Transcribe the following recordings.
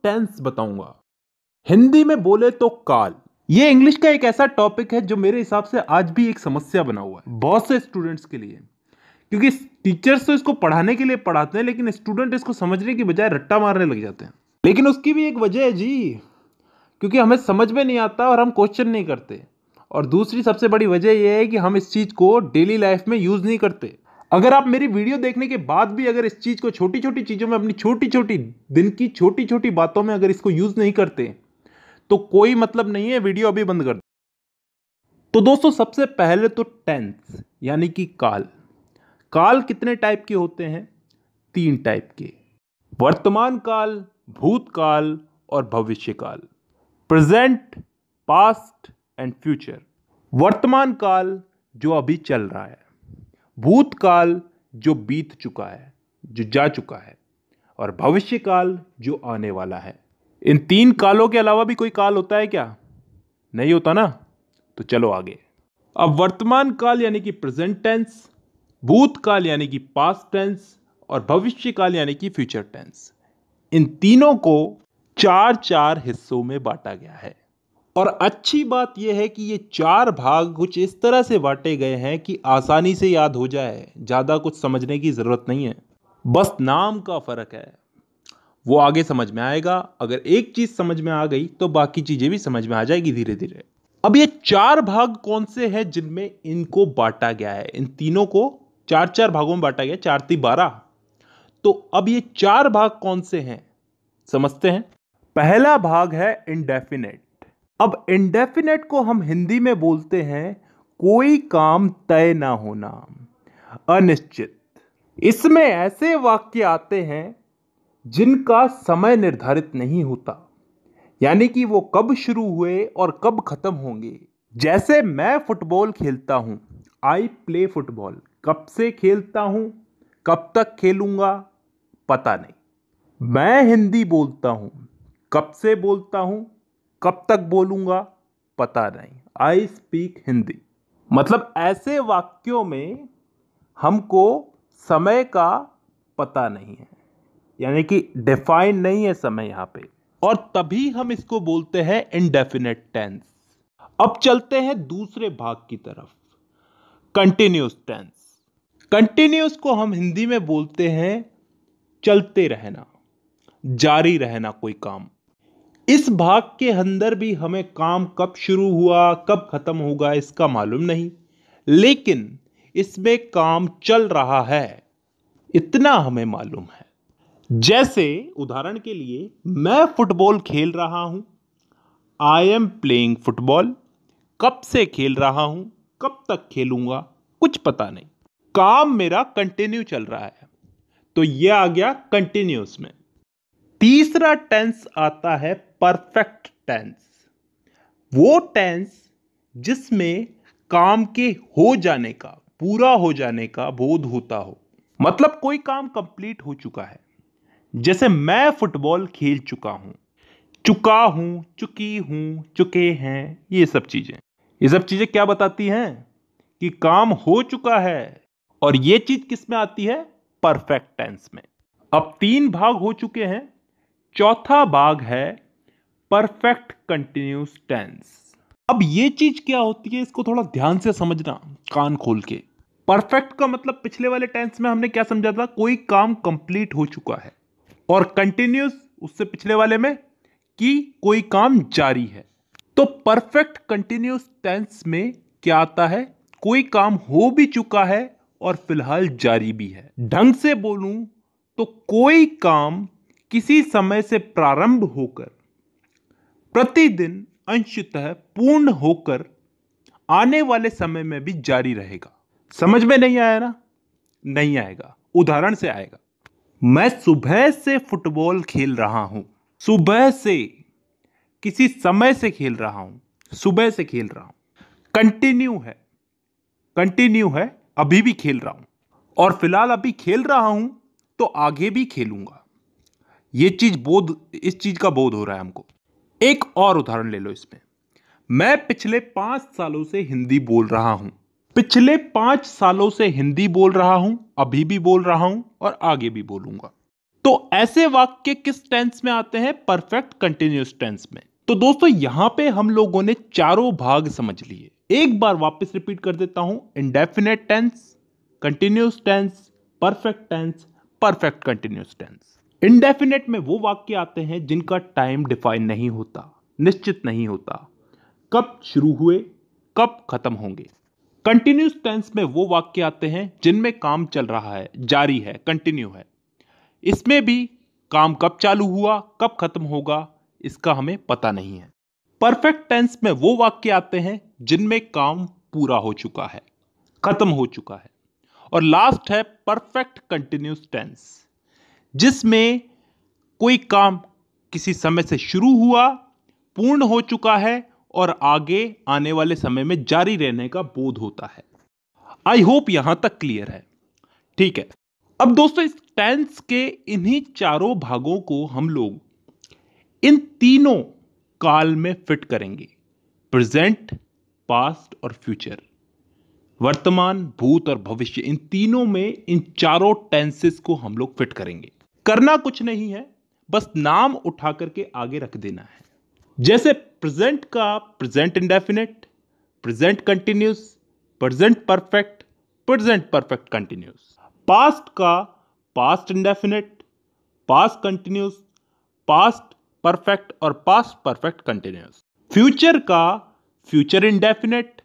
Tense बताऊंगा। हिंदी में बोले तो काल। ये इंग्लिश का एक ऐसा टॉपिक है जो मेरे हिसाब से आज भी एक समस्या बना हुआ है बहुत से स्टूडेंट्स के लिए, क्योंकि टीचर्स तो इसको पढ़ाने के लिए पढ़ाते हैं लेकिन स्टूडेंट इसको समझने की बजाय रट्टा मारने लग जाते हैं। लेकिन उसकी भी एक वजह है जी, क्योंकि हमें समझ में नहीं आता और हम क्वेश्चन नहीं करते। और दूसरी सबसे बड़ी वजह यह है कि हम इस चीज को डेली लाइफ में यूज नहीं करते। अगर आप मेरी वीडियो देखने के बाद भी अगर इस चीज को छोटी छोटी चीजों में, अपनी छोटी छोटी दिन की छोटी छोटी बातों में अगर इसको यूज नहीं करते तो कोई मतलब नहीं है, वीडियो अभी बंद कर दो। तो दोस्तों सबसे पहले तो टेंस यानी कि काल। काल कितने टाइप के होते हैं? 3 टाइप के। वर्तमान काल, भूतकाल और भविष्य काल। Present, past and future. वर्तमान काल जो अभी चल रहा है, भूतकाल जो बीत चुका है, जो जा चुका है, और भविष्य काल जो आने वाला है। इन 3 कालों के अलावा भी कोई काल होता है क्या? नहीं होता ना। तो चलो आगे। अब वर्तमान काल यानी कि प्रेजेंट टेंस, भूतकाल यानी कि पास्ट टेंस और भविष्य काल यानी कि फ्यूचर टेंस, इन तीनों को 4 हिस्सों में बांटा गया है। और अच्छी बात यह है कि ये 4 भाग कुछ इस तरह से बांटे गए हैं कि आसानी से याद हो जाए, ज्यादा कुछ समझने की जरूरत नहीं है, बस नाम का फर्क है। वो आगे समझ में आएगा। अगर एक चीज समझ में आ गई तो बाकी चीजें भी समझ में आ जाएगी धीरे धीरे। अब ये 4 भाग कौन से हैं जिनमें इनको बांटा गया है? इन तीनों को 4 भागों में बांटा गया, 4 × 12। तो अब ये 4 भाग कौन से हैं समझते हैं। पहला भाग है इंडेफिनेट। अब इंडेफिनेट को हम हिंदी में बोलते हैं कोई काम तय ना होना, अनिश्चित। इसमें ऐसे वाक्य आते हैं जिनका समय निर्धारित नहीं होता, यानी कि वो कब शुरू हुए और कब खत्म होंगे। जैसे मैं फुटबॉल खेलता हूं, आई प्ले फुटबॉल। कब से खेलता हूं, कब तक खेलूंगा, पता नहीं। मैं हिंदी बोलता हूं, कब से बोलता हूं, कब तक बोलूंगा, पता नहीं। I speak Hindi. मतलब ऐसे वाक्यों में हमको समय का पता नहीं है, यानी कि डिफाइन नहीं है समय यहां पे, और तभी हम इसको बोलते हैं इंडेफिनेट टेंस। अब चलते हैं दूसरे भाग की तरफ, कंटिन्यूअस टेंस। कंटिन्यूअस को हम हिंदी में बोलते हैं चलते रहना, जारी रहना कोई काम। इस भाग के अंदर भी हमें काम कब शुरू हुआ कब खत्म होगा इसका मालूम नहीं, लेकिन इसमें काम चल रहा है इतना हमें मालूम है। जैसे उदाहरण के लिए मैं फुटबॉल खेल रहा हूं, आई एम प्लेइंग फुटबॉल। कब से खेल रहा हूं, कब तक खेलूंगा, कुछ पता नहीं। काम मेरा कंटिन्यू चल रहा है, तो यह आ गया कंटिन्यूअस में। तीसरा टेंस आता है परफेक्ट टेंस। वो टेंस जिसमें काम के हो जाने का, पूरा हो जाने का बोध होता हो, मतलब कोई काम कंप्लीट हो चुका है। जैसे मैं फुटबॉल खेल चुका हूं, चुका हूं, चुकी हूं, चुके हैं, ये सब चीजें क्या बताती हैं? कि काम हो चुका है। और ये चीज किस में आती है? परफेक्ट टेंस में। अब 3 भाग हो चुके हैं, चौथा भाग है परफेक्ट कंटिन्यूअस टेंस। अब ये चीज क्या होती है इसको थोड़ा ध्यान से समझना, कान खोल के। परफेक्ट का मतलब पिछले वाले टेंस में हमने क्या समझा था? कोई काम कंप्लीट हो चुका है। और कंटिन्यूअस उससे पिछले वाले में कि कोई काम जारी है। तो परफेक्ट कंटिन्यूअस टेंस में क्या आता है? कोई काम हो भी चुका है और फिलहाल जारी भी है। ढंग से बोलूं तो कोई काम किसी समय से प्रारंभ होकर प्रतिदिन अंशतः पूर्ण होकर आने वाले समय में भी जारी रहेगा। समझ में नहीं आया ना? नहीं आएगा, उदाहरण से आएगा। मैं सुबह से फुटबॉल खेल रहा हूं। सुबह से, किसी समय से खेल रहा हूं, सुबह से खेल रहा हूं। कंटिन्यू है, अभी भी खेल रहा हूं, और फिलहाल अभी खेल रहा हूं तो आगे भी खेलूंगा। इस चीज का बोध हो रहा है हमको। एक और उदाहरण ले लो इसमें। मैं पिछले 5 सालों से हिंदी बोल रहा हूं। पिछले 5 सालों से हिंदी बोल रहा हूं, अभी भी बोल रहा हूं और आगे भी बोलूंगा। तो ऐसे वाक्य किस टेंस में आते हैं? परफेक्ट कंटिन्यूअस टेंस में। तो दोस्तों यहां पे हम लोगों ने चारों भाग समझ लिए। एक बार वापस रिपीट कर देता हूं। Indefinite tense, continuous tense, perfect tense, perfect continuous tense. Indefinite में वो वाक्य आते हैं जिनका टाइम डिफाइन नहीं होता, निश्चित नहीं होता, कब शुरू हुए कब खत्म होंगे। कंटिन्यूअस टेंस में वो वाक्य आते हैं जिनमें काम चल रहा है, जारी है, कंटिन्यू है। इसमें भी काम कब चालू हुआ कब खत्म होगा इसका हमें पता नहीं है। परफेक्ट टेंस में वो वाक्य आते हैं जिनमें काम पूरा हो चुका है, खत्म हो चुका है। और लास्ट है परफेक्ट कंटिन्यूअस टेंस, जिसमें कोई काम किसी समय से शुरू हुआ, पूर्ण हो चुका है और आगे आने वाले समय में जारी रहने का बोध होता है। आई होप यहां तक क्लियर है। ठीक है, अब दोस्तों इस टेंस के इन्हीं चारों भागों को हम लोग इन तीनों काल में फिट करेंगे। प्रेजेंट, पास्ट और फ्यूचर, वर्तमान, भूत और भविष्य, इन तीनों में इन चारों टेंसेस को हम लोग फिट करेंगे। करना कुछ नहीं है, बस नाम उठा करके आगे रख देना है। जैसे प्रेजेंट का present indefinite, present continuous, present perfect, present perfect continuous. Past का past indefinite, past continuous, past perfect और पास्ट परफेक्ट कंटिन्यूस। फ्यूचर का future indefinite,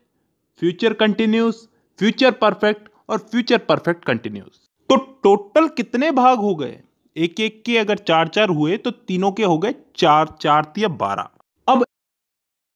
future continuous, future perfect और फ्यूचर परफेक्ट कंटिन्यूस। तो टोटल कितने भाग हो गए? एक एक के अगर चार चार हुए तो तीनों के हो गए चार, चार या 12।